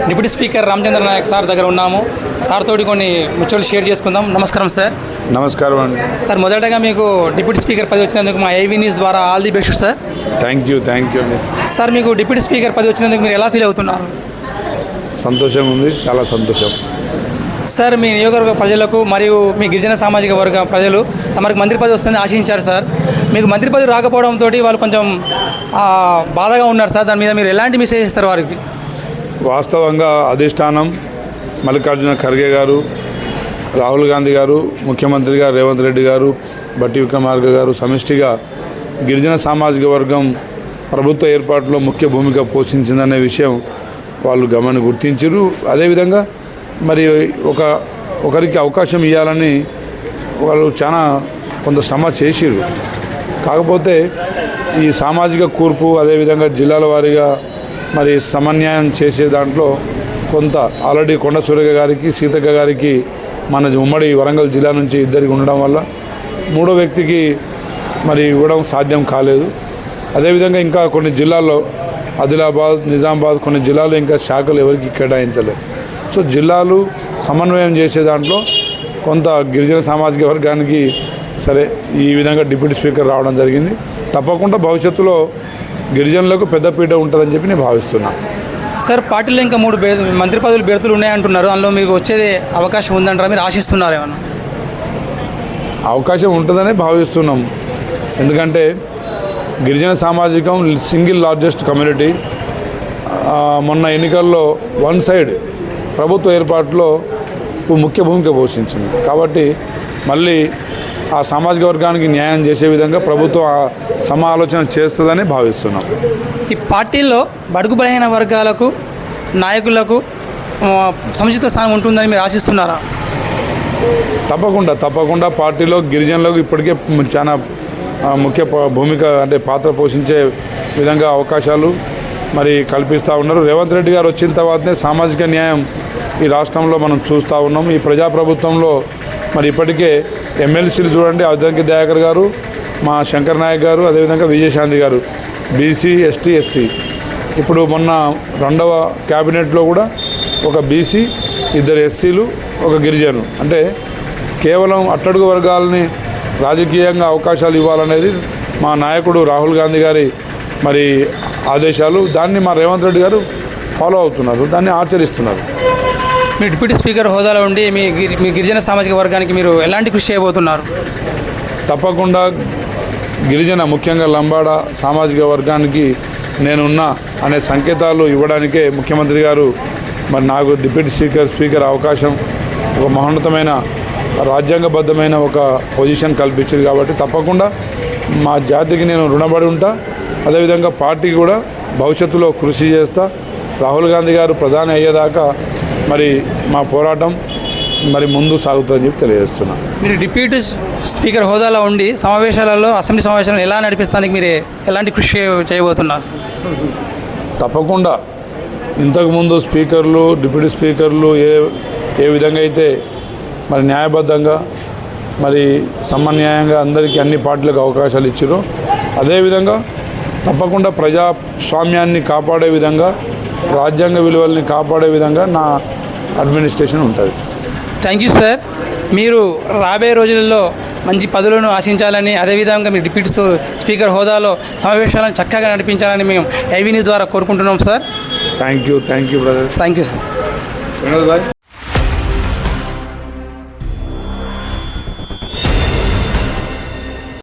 Deputy speaker Ramachandra Naik sir దగ్గర ఉన్నాము. Sir తోటి కొన్ని ముచ్చట్లు షేర్ చేసుకుందాం. నమస్కారం సార్. నమస్కారం అండి. సార్, మొదటగా మీకు డిప్యూటీ స్పీకర్ పదవి వచ్చినందుకు మా ఐవీ న్యూస్ ద్వారా all the best sir. Thank you అండి. సార్, మీకు డిప్యూటీ స్పీకర్ పదవి వచ్చినందుకు మీరు ఎలా ఫీల్ అవుతున్నారు? సంతోషంగా ఉంది, చాలా సంతోషం. సార్, మీ నియోజకవర్గ ప్రజలకు మరియు మీ గిరిజన సామాజిక వర్గ ప్రజలు తమకు మంత్రి పదవి వస్తుందని ఆశించారు సార్. మీకు మంత్రి పదవి రాకపోవడంతో వాళ్ళు కొంచెం బాధగా ఉన్నారు సార్. దాని మీద మీరు ఎలాంటి మెసేజ్ ఇస్తారు వారికి? వాస్తవంగా అధిష్టానం మల్లికార్జున ఖర్గే గారు, రాహుల్ గాంధీ గారు, ముఖ్యమంత్రి గారు రేవంత్ రెడ్డి గారు, బట్టి విక్రమార్క గారు సమిష్టిగా గిరిజన సామాజిక వర్గం ప్రభుత్వ ఏర్పాటులో ముఖ్య భూమిక పోషించిందనే విషయం వాళ్ళు గుర్తించారు. అదేవిధంగా మరి ఒకరికి అవకాశం ఇవ్వాలని వాళ్ళు చాలా కొంత శ్రమ చేసిరు. కాకపోతే ఈ సామాజిక కూర్పు అదేవిధంగా జిల్లాల వారీగా మరి సమన్వయం చేసే దాంట్లో కొంత ఆల్రెడీ కొండ సూర్య గారికి, సీతక్క గారికి మన ఉమ్మడి వరంగల్ జిల్లా నుంచి ఇద్దరికి ఉండడం వల్ల మూడో వ్యక్తికి మరి ఇవ్వడం సాధ్యం కాలేదు. అదేవిధంగా ఇంకా కొన్ని జిల్లాల్లో ఆదిలాబాద్, నిజామాబాద్ కొన్ని జిల్లాలు ఇంకా శాఖలు ఎవరికి కేటాయించలేదు. సో జిల్లాలు సమన్వయం చేసే దాంట్లో కొంత గిరిజన సామాజిక వర్గానికి సరే ఈ విధంగా డిప్యూటీ స్పీకర్ రావడం జరిగింది. తప్పకుండా భవిష్యత్తులో గిరిజనులకు పెద్దపీట ఉంటుందని చెప్పి నేను భావిస్తున్నాను. సార్, పార్టీలో ఇంకా 3 మంత్రి పదవులు బెడతలు ఉన్నాయంటున్నారు. అందులో మీకు వచ్చేది అవకాశం ఉందంటారా? మీరు ఆశిస్తున్నారు ఏమన్నా? అవకాశం ఉంటుందనే భావిస్తున్నాం. ఎందుకంటే గిరిజన సామాజికం సింగిల్ లార్జెస్ట్ కమ్యూనిటీ. మొన్న ఎన్నికల్లో వన్ సైడ్ ప్రభుత్వ ఏర్పాటులో ముఖ్య భూమిక పోషించింది. కాబట్టి మళ్ళీ ఆ సామాజిక వర్గానికి న్యాయం చేసే విధంగా ప్రభుత్వం సమాలోచన చేస్తుందని భావిస్తున్నాం. ఈ పార్టీల్లో బడుగు బలహీన వర్గాలకు నాయకులకు సముచిత స్థానం ఉంటుందని మీరు ఆశిస్తున్నారా? తప్పకుండా పార్టీలో గిరిజనులకు ఇప్పటికే చాలా ముఖ్య భూమిక అంటే పాత్ర పోషించే విధంగా అవకాశాలు మరి కల్పిస్తూ ఉన్నారు. రేవంత్ రెడ్డి గారు వచ్చిన తర్వాతనే సామాజిక న్యాయం ఈ రాష్ట్రంలో మనం చూస్తూ ఉన్నాం. ఈ ప్రజాప్రభుత్వంలో మరి ఇప్పటికే ఎమ్మెల్సీలు చూడండి, అద్దంకి దయాకర్ గారు, మా శంకర్ నాయక్ గారు, అదేవిధంగా విజయశాంతి గారు బీసీ, ఎస్టీ, ఎస్సీ. ఇప్పుడు మొన్న 2వ క్యాబినెట్లో కూడా ఒక బీసీ, 2 ఎస్సీలు, ఒక గిరిజను. అంటే కేవలం అట్టడుగు వర్గాలని రాజకీయంగా అవకాశాలు ఇవ్వాలనేది మా నాయకుడు రాహుల్ గాంధీ గారి మరి ఆదేశాలు. దాన్ని మా రేవంత్ రెడ్డి గారు ఫాలో అవుతున్నారు, దాన్ని ఆచరిస్తున్నారు. మీ డిప్యూటీ స్పీకర్ హోదాలో ఉండి మీ గిరిజన సామాజిక వర్గానికి మీరు ఎలాంటి కృషి చేయబోతున్నారు? తప్పకుండా గిరిజన ముఖ్యంగా లంబాడ సామాజిక వర్గానికి నేనున్నా అనే సంకేతాలు ఇవ్వడానికే ముఖ్యమంత్రి గారు మరి నాకు డిప్యూటీ స్పీకర్ అవకాశం ఒక మహోన్నతమైన రాజ్యాంగబద్ధమైన ఒక పొజిషన్ కల్పించింది. కాబట్టి తప్పకుండా మా జాతికి నేను రుణపడి ఉంటా. అదేవిధంగా పార్టీకి కూడా భవిష్యత్తులో కృషి చేస్తా. రాహుల్ గాంధీ గారు ప్రధాని అయ్యేదాకా మరి మా పోరాటం మరి ముందు సాగుతుందని చెప్పి తెలియజేస్తున్నాను. మీరు డిప్యూటీ స్పీకర్ హోదాలో ఉండి సమావేశాలలో, అసెంబ్లీ సమావేశాలను ఎలా నడిపిస్తానికి మీరు ఎలాంటి కృషి చేయబోతున్నారు? తప్పకుండా ఇంతకుముందు స్పీకర్లు, డిప్యూటీ స్పీకర్లు ఏ విధంగా అయితే మరి న్యాయబద్ధంగా మరి సమన్యాయంగా అందరికీ అన్ని పార్టీలకు అవకాశాలు ఇచ్చారో అదేవిధంగా తప్పకుండా ప్రజాస్వామ్యాన్ని కాపాడే విధంగా, రాజ్యాంగ విలువల్ని కాపాడే విధంగా నా అడ్మినిస్ట్రేషన్ ఉంటుంది. Thank you sir. మీరు రాబోయే రోజులలో మంచి పదవులను ఆశించాలని, అదేవిధంగా మీరు డిప్యూటీ స్పీకర్ హోదాలో సమావేశాలను చక్కగా నడిపించాలని మేము ఐవీ న్యూస్ ద్వారా కోరుకుంటున్నాం sir. Thank you brother. Thank you sir.